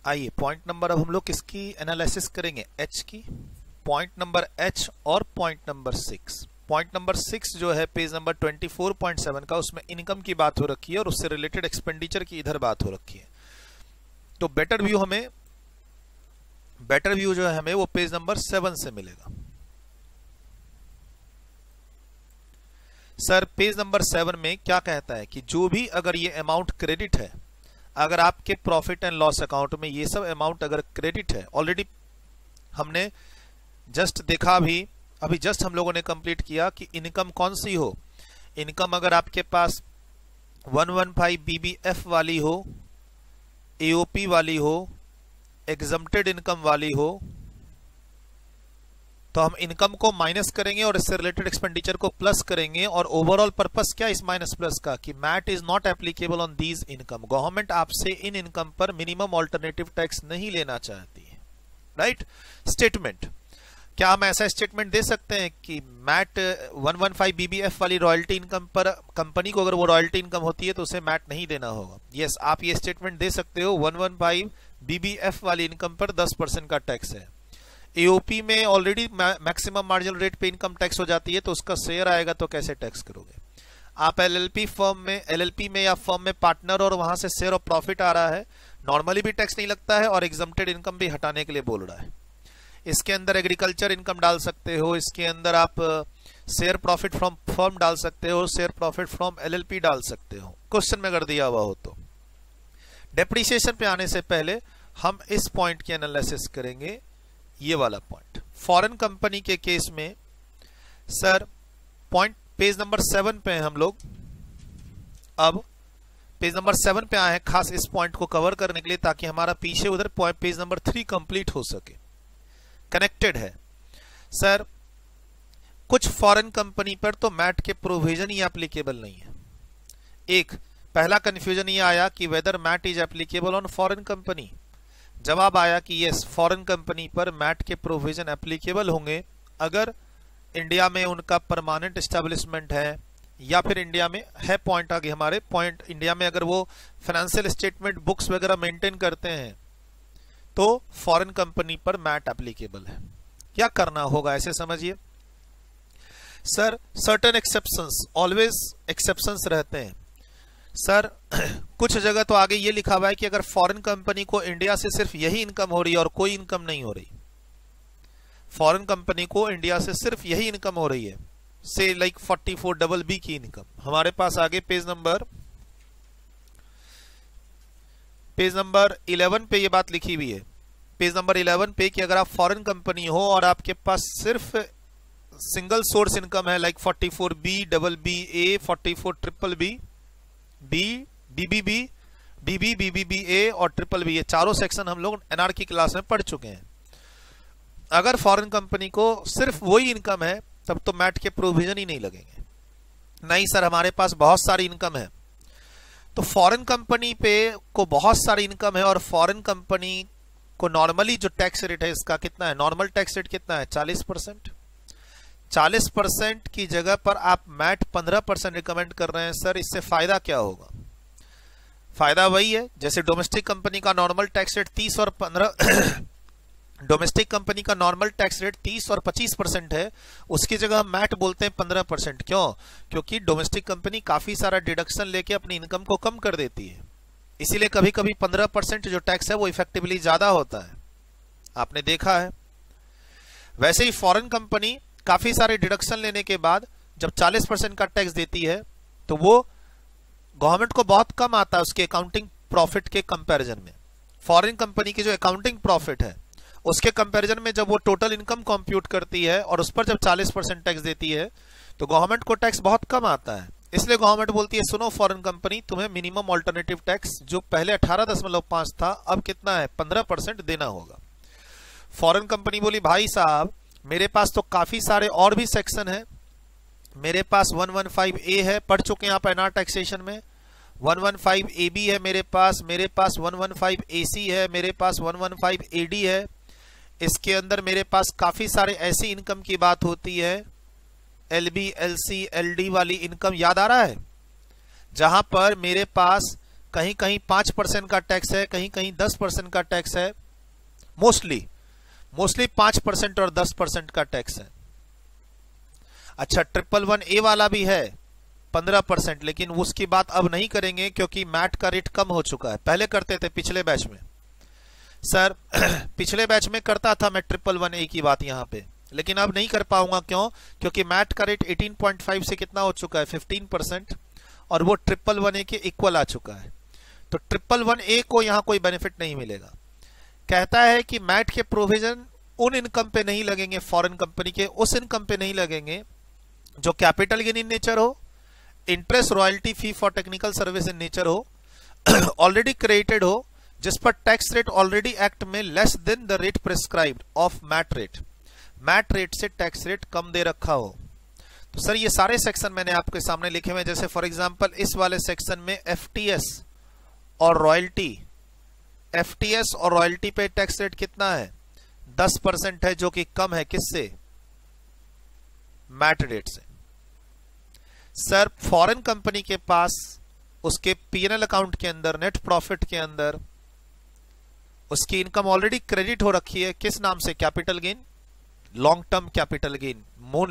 आइए point number, अब हम लोग किसकी एनालिसिस करेंगे, एच की। पॉइंट नंबर एच और पॉइंट नंबर 6। पॉइंट नंबर 6 जो है पेज नंबर 24.7 का, उसमें इनकम की बात हो रखी है और उससे रिलेटेड एक्सपेंडिचर की इधर बात हो रखी है। तो बेटर व्यू जो है हमें वो पेज नंबर 7 से मिलेगा। सर पेज नंबर 7 में क्या कहता है कि जो भी अगर ये अमाउंट क्रेडिट है, अगर आपके प्रॉफिट एंड लॉस अकाउंट में ये सब अमाउंट अगर क्रेडिट है, ऑलरेडी हमने जस्ट देखा, अभी जस्ट हम लोगों ने कंप्लीट किया कि इनकम कौन सी हो। इनकम अगर आपके पास 115 BBF वाली हो, AOP वाली हो, एग्जम्प्टेड इनकम वाली हो, तो हम इनकम को माइनस करेंगे और इससे रिलेटेड एक्सपेंडिचर को प्लस करेंगे। और ओवरऑल पर्पस क्या इस माइनस प्लस का, कि MAT is not applicable on these income. Government आपसे इन इनकम पर मिनिमम ऑल्टरनेटिव टैक्स नहीं लेना चाहती है, राइट। स्टेटमेंट, क्या हम ऐसा स्टेटमेंट दे सकते हैं कि मैट 115 BBF वाली रॉयल्टी इनकम पर कंपनी को अगर वो रॉयल्टी इनकम होती है तो उसे मैट नहीं देना होगा? यस, आप ये स्टेटमेंट दे सकते हो। 115 BBF वाली इनकम पर 10% का टैक्स है। AOP में ऑलरेडी मैक्सिमम मार्जिनल रेट पे इनकम टैक्स हो जाती है, तो उसका शेयर आएगा, तो कैसे टैक्स करोगे आप? LLP में या फर्म में पार्टनर और वहां से शेयर ऑफ प्रॉफिट आ रहा है, नॉर्मली भी टैक्स नहीं लगता है और एग्जम्प्टेड इनकम भी हटाने के लिए बोल रहा है। इसके अंदर एग्रीकल्चर इनकम डाल सकते हो, इसके अंदर आप शेयर प्रॉफिट फ्रॉम फर्म डाल सकते हो, शेयर प्रॉफिट फ्रॉम LLP डाल सकते हो, क्वेश्चन में अगर दिया हुआ हो तो। डेप्रिसिएशन पे आने से पहले हम इस पॉइंट की एनालिसिस करेंगे, ये वाला पॉइंट। फॉरेन कंपनी के केस में सर पॉइंट पेज नंबर 7 पे हैं हम लोग। अब पेज नंबर 7 पे आए हैं खास इस पॉइंट को कवर करने के लिए, ताकि हमारा पीछे उधर पेज नंबर 3 कंप्लीट हो सके, कनेक्टेड है। सर कुछ फॉरेन कंपनी पर तो मैट के प्रोविजन ही एप्लीकेबल नहीं है। एक पहला कंफ्यूजन ये आया कि whether MAT is applicable on foreign company. जवाब आया कि यस, फॉरेन कंपनी पर मैट के प्रोविजन एप्लीकेबल होंगे अगर इंडिया में उनका परमानेंट एस्टेब्लिशमेंट है, या फिर इंडिया में है, पॉइंट आगे हमारे पॉइंट, इंडिया में अगर वो फाइनेंशियल स्टेटमेंट बुक्स वगैरह मेंटेन करते हैं तो फॉरेन कंपनी पर मैट एप्लीकेबल है। क्या करना होगा ऐसे समझिए sir, certain exceptions, always exceptions रहते हैं। सर कुछ जगह तो आगे ये लिखा हुआ है कि अगर फॉरेन कंपनी को इंडिया से सिर्फ यही इनकम हो रही है और कोई इनकम नहीं हो रही, फॉरेन कंपनी को इंडिया से सिर्फ यही इनकम हो रही है, से लाइक 44BB की इनकम। हमारे पास आगे पेज नंबर 11 पे ये बात लिखी हुई है, पेज नंबर 11 पे, कि अगर आप फॉरेन कंपनी हो और आपके पास सिर्फ सिंगल सोर्स इनकम है, like 44B, BBA, 44BBB, BBBA और BBB, ये चारों सेक्शन हम लोग NR की क्लास में पढ़ चुके हैं। अगर फॉरेन कंपनी को सिर्फ वही इनकम है तब तो मैट के प्रोविजन ही नहीं लगेंगे। नहीं सर, हमारे पास बहुत सारी इनकम है, तो फॉरेन कंपनी पे को बहुत सारी इनकम है और फॉरेन कंपनी को नॉर्मली जो टैक्स रेट है इसका कितना है, नॉर्मल टैक्स रेट कितना है, 40%। 40% की जगह पर आप मैट 15% रिकमेंड कर रहे हैं। सर इससे फायदा क्या होगा? फायदा वही है जैसे डोमेस्टिक कंपनी का नॉर्मल टैक्स रेट 30 और 15 डोमेस्टिक कंपनी का नॉर्मल टैक्स रेट 30 और 25% है, उसकी जगह हम मैट बोलते हैं 15%। क्यों? क्योंकि डोमेस्टिक कंपनी काफी सारा डिडक्शन लेके अपनी इनकम को कम कर देती है, इसीलिए कभी कभी 15% जो टैक्स है वो इफेक्टिवली ज्यादा होता है, आपने देखा है। वैसे ही फॉरेन कंपनी काफी सारे डिडक्शन लेने के बाद जब 40% का टैक्स देती है तो वो गवर्नमेंट को बहुत कम आता है उसके अकाउंटिंग प्रॉफिट के कंपैरिजन में। फॉरेन कंपनी की जो अकाउंटिंग प्रॉफिट है उसके कंपैरिजन में जब वो टोटल इनकम कंप्यूट करती है और उस पर जब 40% टैक्स देती है तो गवर्नमेंट को टैक्स बहुत कम आता है। इसलिए गवर्नमेंट बोलती है सुनो फॉरेन कंपनी, तुम्हें मिनिमम ऑल्टरनेटिव टैक्स जो पहले 18.5 था अब कितना है, 15% देना होगा। फॉरेन कंपनी बोली भाई साहब मेरे पास तो काफी सारे और भी सेक्शन है, मेरे पास 115A है, पढ़ चुके हैं आप NR टैक्सेशन में, 115AB है मेरे पास 115AC है, मेरे पास 115AD है। इसके अंदर मेरे पास काफी सारे ऐसी इनकम की बात होती है, LB, LC, LD वाली इनकम याद आ रहा है, जहां पर मेरे पास कहीं कहीं 5% का टैक्स है, कहीं कहीं 10% का टैक्स है, मोस्टली 5% और 10% का टैक्स है। अच्छा 111A वाला भी है 15%, लेकिन उसकी बात अब नहीं करेंगे क्योंकि मैट का रेट कम हो चुका है। पहले करते थे पिछले बैच में सर पिछले बैच में करता था मैं 111A की बात यहाँ पे, लेकिन अब नहीं कर पाऊंगा। क्यों? क्योंकि मैट का रेट 18.5 से कितना हो चुका है 15%, और वो 111A के इक्वल आ चुका है। तो 111A को यहाँ कोई बेनिफिट नहीं मिलेगा। कहता है कि मैट के प्रोविजन उन इनकम पे नहीं लगेंगे, फॉरेन कंपनी के उस इनकम पे नहीं लगेंगे जो कैपिटल गेन इन नेचर हो, interest royalty fee for technical service in nature हो, ऑलरेडी क्रिएटेड हो, जिस पर टैक्स रेट ऑलरेडी एक्ट में less than the rate prescribed of MAT rate, MAT rate से टैक्स रेट कम दे रखा हो। तो सर ये सारे सेक्शन मैंने आपके सामने लिखे हुए, जैसे फॉर एग्जांपल इस वाले सेक्शन में एफटीएस और रॉयल्टी पे टैक्स रेट कितना है 10% है, जो कि कम है किससे, मैट रेट से। सर फॉरेन कंपनी के पास उसके पीएनएल अकाउंट के अंदर नेट प्रॉफिट के अंदर उसकी इनकम ऑलरेडी क्रेडिट हो रखी है, किस नाम से, capital gain, long term capital gain.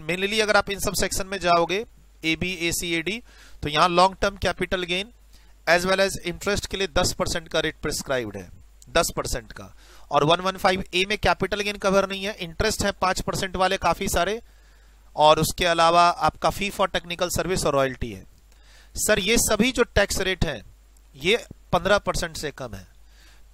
Mainly अगर आप इन सब सेक्शन में जाओगे AB AC AD, तो यहां long term capital gain as well as interest के लिए 10% का रेट प्रिस्क्राइब्ड है, 10% का। और 115A में कैपिटल गेन कवर नहीं है, इंटरेस्ट है 5% वाले काफी सारे, और उसके अलावा आपका फी फॉर टेक्निकल सर्विस और रॉयल्टी है। सर ये सभी जो टैक्स रेट हैं ये 15% से कम है।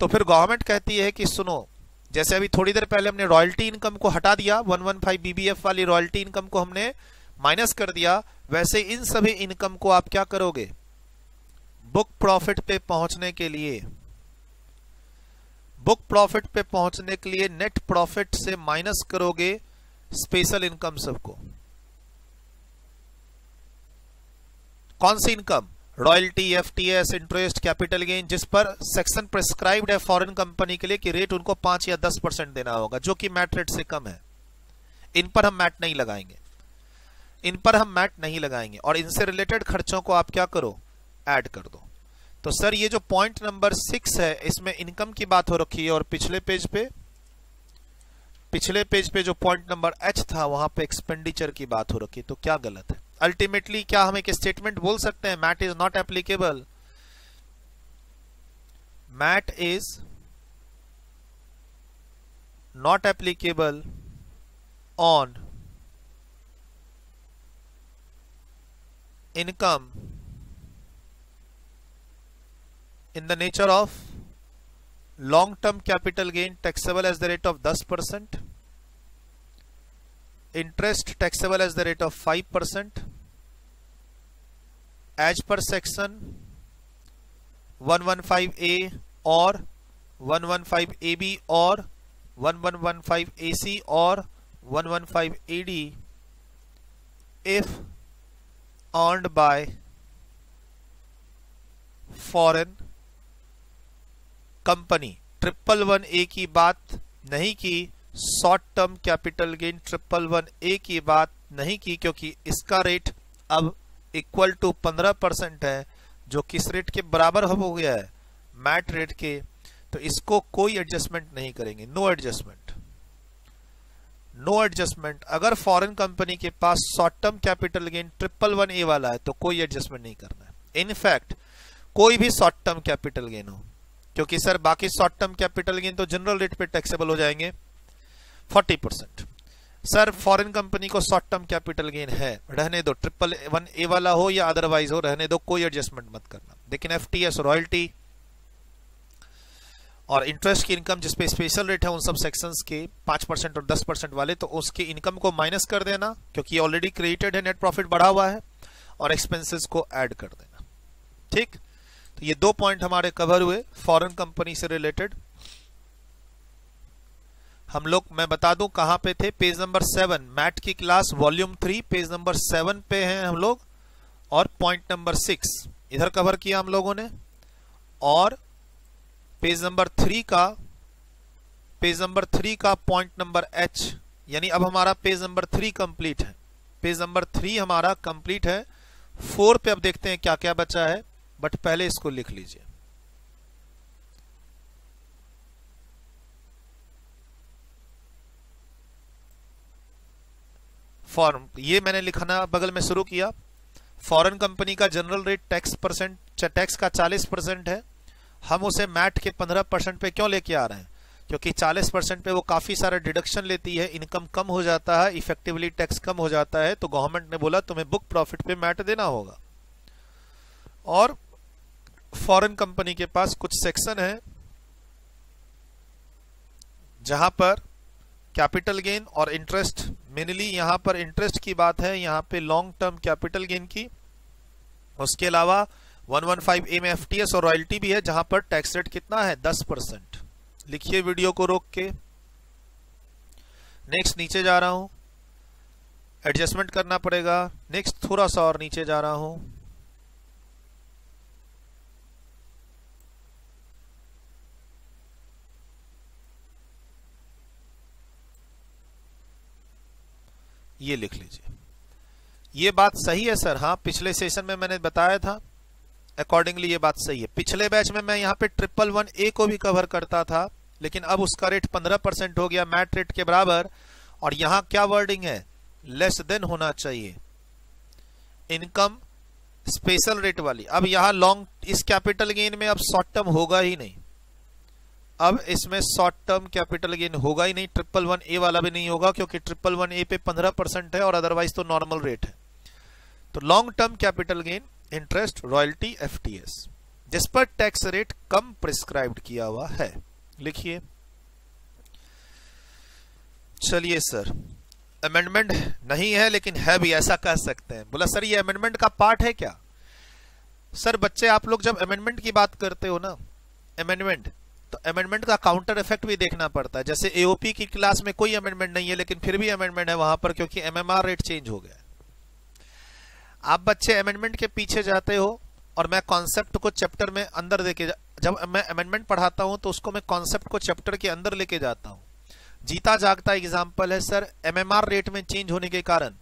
तो फिर गवर्नमेंट कहती है कि सुनो, जैसे अभी थोड़ी देर पहले हमने रॉयल्टी इनकम को हटा दिया, 115 BBF वाली रॉयल्टी इनकम को हमने माइनस कर दिया, वैसे इन सभी इनकम को आप क्या करोगे, बुक प्रॉफिट पे पहुंचने के लिए नेट प्रॉफिट से माइनस करोगे स्पेशल इनकम सबको। कौन सी income, royalty, FTS, interest, capital gain, जिस पर सेक्शन प्रिस्क्राइब्ड है फॉरेन कंपनी के लिए कि रेट उनको 5 या 10% देना होगा, जो कि मैट रेट से कम है। इन पर हम मैट नहीं लगाएंगे, और इनसे रिलेटेड खर्चों को आप क्या करो, ऐड कर दो। तो सर ये जो पॉइंट नंबर 6 है इसमें इनकम की बात हो रखी है, और पिछले पेज पे जो पॉइंट नंबर H था वहां पे एक्सपेंडिचर की बात हो रखी है। तो क्या गलत है? अल्टीमेटली क्या हम एक स्टेटमेंट बोल सकते हैं, MAT is not applicable, MAT is not applicable on income in the nature of long-term capital gain taxable as the rate of 10%, interest taxable as the rate of 5%, as per section 115A or 115AB or 1115AC or 115AD if earned by foreign company. 111A की बात नहीं की, short term capital gain 111A की बात नहीं की, क्योंकि इसका रेट अब इक्वल टू 15% है, जो किस रेट के बराबर हो गया है, मैट रेट के। तो इसको कोई एडजस्टमेंट नहीं करेंगे, नो एडजस्टमेंट। अगर फॉरेन कंपनी के पास short term capital gain 111A वाला है तो कोई एडजस्टमेंट नहीं करना है। इनफैक्ट कोई भी शॉर्ट टर्म कैपिटल गेन हो, क्योंकि सर बाकी शॉर्ट टर्म कैपिटल गेन तो जनरल रेट पे टैक्सेबल हो जाएंगे 40%। सर फॉरेन कंपनी को शॉर्ट टर्म कैपिटल गेन है, रहने दो, 111A वाला हो या अदरवाइज हो, रहने दो, कोई एडजस्टमेंट मत करना। लेकिन एफटीएस, रॉयल्टी और इंटरेस्ट की इनकम जिसपे स्पेशल रेट है उन सब सेक्शंस के 5% और 10% वाले, तो उसकी इनकम को माइनस कर देना, क्योंकि ऑलरेडी क्रिएटेड है, नेट प्रॉफिट बढ़ा हुआ है, और एक्सपेंसेस को ऐड कर देना। ठीक, तो ये 2 पॉइंट हमारे कवर हुए फॉरेन कंपनी से रिलेटेड। हम लोग, मैं बता दूं कहां पे थे, पेज नंबर 7, मैट की क्लास वॉल्यूम 3 पेज नंबर 7 पे हैं हम लोग, और पॉइंट नंबर 6 इधर कवर किया हम लोगों ने, और पेज नंबर 3 का पॉइंट नंबर H, यानी अब हमारा पेज नंबर 3 कंप्लीट है। पेज नंबर 3 हमारा कंप्लीट है। 4 पे अब देखते हैं क्या क्या बचा है, बट पहले इसको लिख लीजिए। फॉर्म ये मैंने लिखना बगल में शुरू किया। फॉरेन कंपनी का जनरल रेट टैक्स का 40% है, हम उसे मैट के 15% पे क्यों लेके आ रहे हैं? क्योंकि 40% पे वो काफी सारा डिडक्शन लेती है, इनकम कम हो जाता है, इफेक्टिवली टैक्स कम हो जाता है, तो गवर्नमेंट ने बोला तुम्हें बुक प्रॉफिट पे मैट देना होगा। और फॉरेन कंपनी के पास कुछ सेक्शन है जहां पर कैपिटल गेन और इंटरेस्ट, मेनली यहां पर इंटरेस्ट की बात है, यहां पे लॉन्ग टर्म कैपिटल गेन की, उसके अलावा 115A में एफटीएस और रॉयल्टी भी है जहां पर टैक्स रेट कितना है 10%। लिखिए वीडियो को रोक के। नेक्स्ट नीचे जा रहा हूं, एडजस्टमेंट करना पड़ेगा। नेक्स्ट थोड़ा सा और नीचे जा रहा हूं, ये लिख लीजिए। ये बात सही है सर? हाँ, पिछले सेशन में मैंने बताया था, अकॉर्डिंगली ये बात सही है। पिछले बैच में मैं यहाँ पे 111A को भी कवर करता था, लेकिन अब उसका रेट 15% हो गया मैट रेट के बराबर। और यहाँ क्या वर्डिंग है? लेस देन होना चाहिए, इनकम स्पेशल रेट वाली। अब यहाँ लॉन्ग, इस कैपिटल गेन में अब शॉर्ट टर्म होगा ही नहीं, अब इसमें शॉर्ट टर्म कैपिटल गेन होगा ही नहीं। 111A वाला भी नहीं होगा क्योंकि 111A पे 15% है और अदरवाइज तो नॉर्मल रेट है। तो long term capital gain, interest, royalty, FTS, जिस पर टैक्स रेट कम प्रिस्क्राइब्ड किया हुआ है। लिखिए। चलिए सर, अमेंडमेंट नहीं है लेकिन है भी, ऐसा कह सकते हैं। बोला सर ये अमेंडमेंट का पार्ट है क्या? सर बच्चे, आप लोग जब अमेंडमेंट की बात करते हो ना, अमेंडमेंट, तो अमेंडमेंट का काउंटर इफेक्ट भी देखना पड़ता है। जैसे एओपी की क्लास में कोई अमेंडमेंट नहीं है लेकिन फिर भी अमेंडमेंट है वहां पर, क्योंकि एमएमआर रेट चेंज हो गया। आप बच्चे अमेंडमेंट के पीछे जाते हो और मैं कॉन्सेप्ट को चैप्टर में अंदर लेके, जब मैं अमेंडमेंट पढ़ाता हूं तो उसको मैं कॉन्सेप्ट को चैप्टर के अंदर लेके जाता हूं। जीता जागता एग्जाम्पल है सर, एमएमआर रेट में चेंज होने के कारण,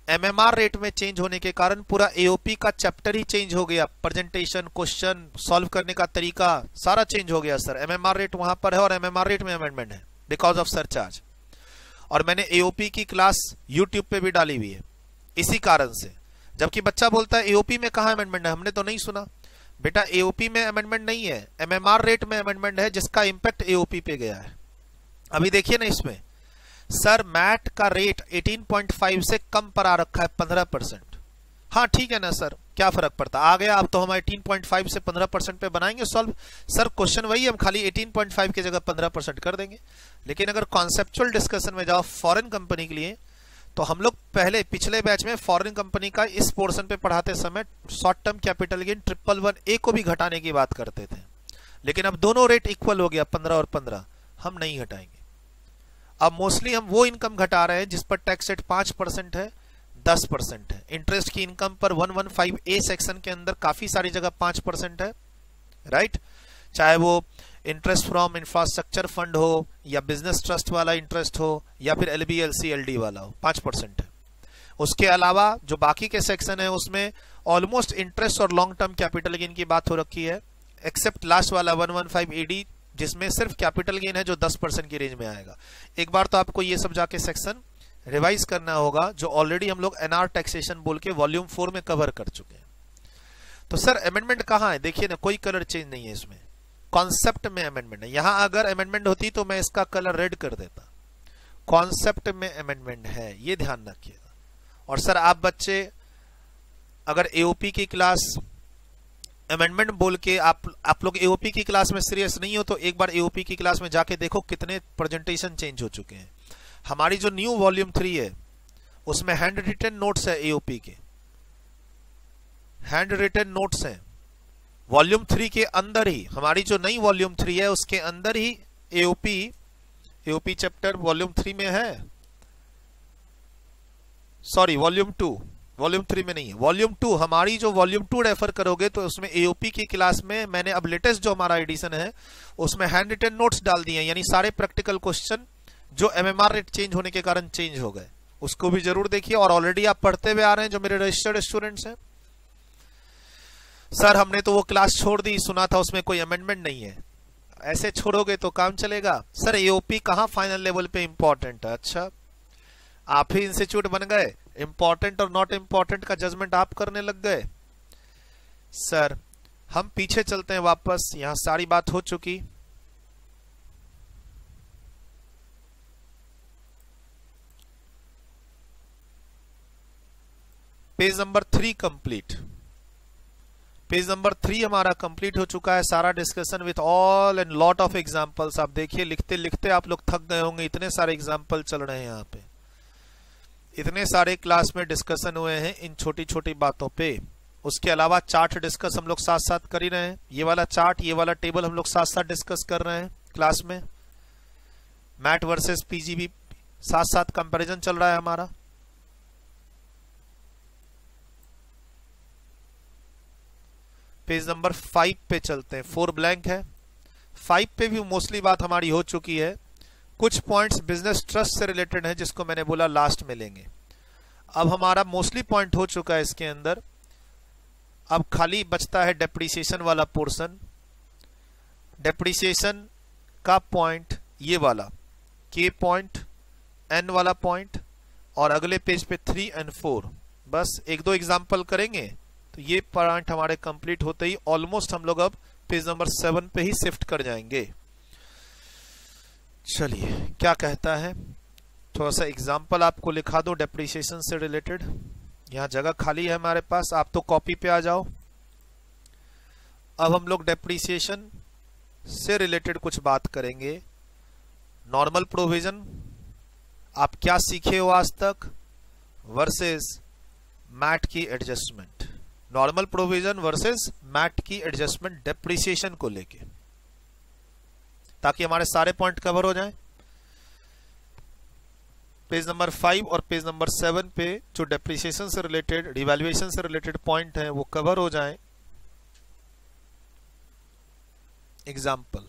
एमएमआर रेट में चेंज होने के कारण पूरा एओपी का चैप्टर ही चेंज हो गया। प्रेजेंटेशन, क्वेश्चन सॉल्व करने का तरीका सारा चेंज हो गया सर। एमएमआर रेट वहां पर है और एमएमआर रेट में अमेंडमेंट है बिकॉज ऑफ सरचार्ज। और मैंने एओपी की क्लास यूट्यूब पे भी डाली हुई है इसी कारण से। जबकि बच्चा बोलता है एओपी में कहां अमेंडमेंट है, हमने तो नहीं सुना। बेटा एओपी में अमेंडमेंट नहीं है, एमएमआर रेट में अमेंडमेंट है जिसका इंपैक्ट एओपी पे गया है। अभी देखिए ना इसमें सर, मैट का रेट 18.5 से कम पर आ रखा है 15%। हाँ ठीक है ना सर, क्या फर्क पड़ता, आ गया। अब तो हम 18.5 से 15% पे बनाएंगे सॉल्व। सर क्वेश्चन वही, हम खाली 18.5 की जगह 15% कर देंगे। लेकिन अगर कॉन्सेप्चुअल डिस्कशन में जाओ फॉरेन कंपनी के लिए, तो हम लोग पहले पिछले बैच में फॉरेन कंपनी का इस पोर्शन पे पढ़ाते समय short term capital gain 111A को भी घटाने की बात करते थे। लेकिन अब दोनों रेट इक्वल हो गया, 15 और 15, हम नहीं घटाएंगे। अब मोस्टली हम वो इनकम घटा रहे हैं जिस पर टैक्स रेट 5% है, 10% है। इंटरेस्ट की इनकम पर 115A सेक्शन के अंदर काफी सारी जगह 5% है, राइट। चाहे वो इंटरेस्ट फ्रॉम इंफ्रास्ट्रक्चर फंड हो या बिजनेस ट्रस्ट वाला इंटरेस्ट हो या फिर LBLC LD वाला हो, 5% है। उसके अलावा जो बाकी के सेक्शन है उसमें ऑलमोस्ट इंटरेस्ट और लॉन्ग टर्म कैपिटल गेन की बात हो रखी है, एक्सेप्ट लास्ट वाला 115AD जिसमें सिर्फ कैपिटल गेन है जो 10% की रेंज में आएगा। एक बार तो आपको ये सब जाके सेक्शन रिवाइज करना होगा जो ऑलरेडी हम लोग एनआर टैक्सेशन बोल के वॉल्यूम 4 में कवर कर चुके हैं। तो सर अमेंडमेंट कहाँ है? देखिए ना, कोई कलर चेंज नहीं है इसमें, कॉन्सेप्ट में अमेंडमेंट है। यहां अगर अमेंडमेंट होती तो मैं इसका कलर रेड कर देता। कॉन्सेप्ट में अमेंडमेंट है, ये ध्यान रखिएगा। और सर आप बच्चे अगर एओपी की क्लास अमेंडमेंट बोल के आप लोग एओपी की क्लास में सीरियस नहीं हो तो एक बार एओपी की क्लास में जाके देखो कितने प्रेजेंटेशन चेंज हो चुके हैं। हमारी जो न्यू वॉल्यूम 3 है उसमें हैंड रिटन नोट्स है, एओपी के हैंड रिटन नोट्स हैं। वॉल्यूम 3 के अंदर ही, हमारी जो नई वॉल्यूम 3 है उसके अंदर ही एओपी चैप्टर वॉल्यूम 3 में है, सॉरी वॉल्यूम 2, वॉल्यूम 3 में नहीं है, वॉल्यूम 2। हमारी जो वॉल्यूम 2 रेफर करोगे तो उसमें एओपी की क्लास में मैंने अब लेटेस्ट जो हमारा एडिशन है उसमें हैंड रिटन नोट्स डाल दिए हैं, यानी सारे प्रैक्टिकल क्वेश्चन जो एमएमआर रेट चेंज होने के कारण चेंज हो गए, उसको भी जरूर देखिए। और ऑलरेडी आप पढ़ते हुए आ रहे हैं जो मेरे रजिस्टर्ड स्टूडेंट्स हैं। सर हमने तो वो क्लास छोड़ दी, सुना था उसमें कोई अमेंडमेंट नहीं है। ऐसे छोड़ोगे तो काम चलेगा? सर एओपी कहां फाइनल लेवल पे इंपॉर्टेंट है? अच्छा आप ही इंस्टीट्यूट बन गए, इंपॉर्टेंट और नॉट इंपॉर्टेंट का जजमेंट आप करने लग गए। सर हम पीछे चलते हैं वापस, यहां सारी बात हो चुकी। Page number 3 complete. Page number 3 हमारा कंप्लीट हो चुका है, सारा discussion with all and lot of examples. आप देखिए लिखते लिखते आप लोग थक गए होंगे, इतने सारे एग्जांपल चल रहे हैं यहाँ पे, इतने सारे क्लास में डिस्कशन हुए हैं इन छोटी छोटी बातों पे। उसके अलावा चार्ट डिस्कस हम लोग साथ साथ कर ही रहे हैं, ये वाला चार्ट ये वाला टेबल हम लोग साथ साथ डिस्कस कर रहे हैं क्लास में। मैट वर्सेस पीजीबी साथ साथ कंपैरिजन चल रहा है हमारा। पेज नंबर 5 पे चलते हैं, 4 ब्लैंक है। 5 पे भी मोस्टली बात हमारी हो चुकी है। कुछ पॉइंट्स बिजनेस ट्रस्ट से रिलेटेड है जिसको मैंने बोला लास्ट में लेंगे। अब हमारा मोस्टली पॉइंट हो चुका है इसके अंदर। अब खाली बचता है डेप्रिसिएशन वाला पोर्शन। डेप्रिसिएशन का पॉइंट ये वाला के पॉइंट, एन वाला पॉइंट, और अगले पेज पे 3 और 4। बस एक दो एग्जांपल करेंगे तो ये पॉइंट हमारे कंप्लीट होते ही ऑलमोस्ट हम लोग अब पेज नंबर 7 पे ही शिफ्ट कर जाएंगे। चलिए क्या कहता है, थोड़ा सा एग्जांपल आपको लिखा दो डेप्रिसिएशन से रिलेटेड। यहाँ जगह खाली है हमारे पास, आप तो कॉपी पे आ जाओ। अब हम लोग डेप्रिसिएशन से रिलेटेड कुछ बात करेंगे। नॉर्मल प्रोविजन आप क्या सीखे हो आज तक वर्सेस मैट की adjustment. Normal provision versus MAT की एडजस्टमेंट डेप्रिसिएशन को लेके, ताकि हमारे सारे पॉइंट कवर हो जाएं। पेज नंबर 5 और पेज नंबर 7 पे जो डेप्रिसिएशन से रिलेटेड, रिवैल्यूएशन से रिलेटेड पॉइंट हैं वो कवर हो जाएं। एग्जाम्पल